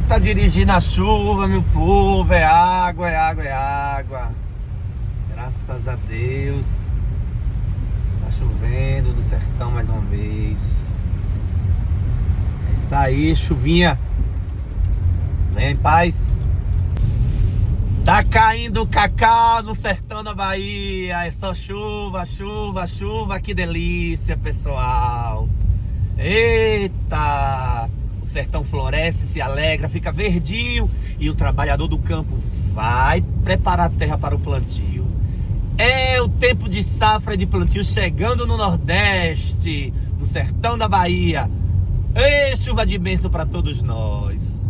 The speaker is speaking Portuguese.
Tá dirigindo a chuva, meu povo. É água, é água, é água. Graças a Deus. Tá chovendo no sertão mais uma vez. É isso aí, chuvinha. Vem em paz. Tá caindo cacau no sertão da Bahia. É só chuva, chuva, chuva. Que delícia, pessoal. Eita! O sertão floresce, se alegra, fica verdinho. E o trabalhador do campo vai preparar a terra para o plantio. É o tempo de safra e de plantio chegando no Nordeste, no sertão da Bahia. Ei, chuva de bênção para todos nós.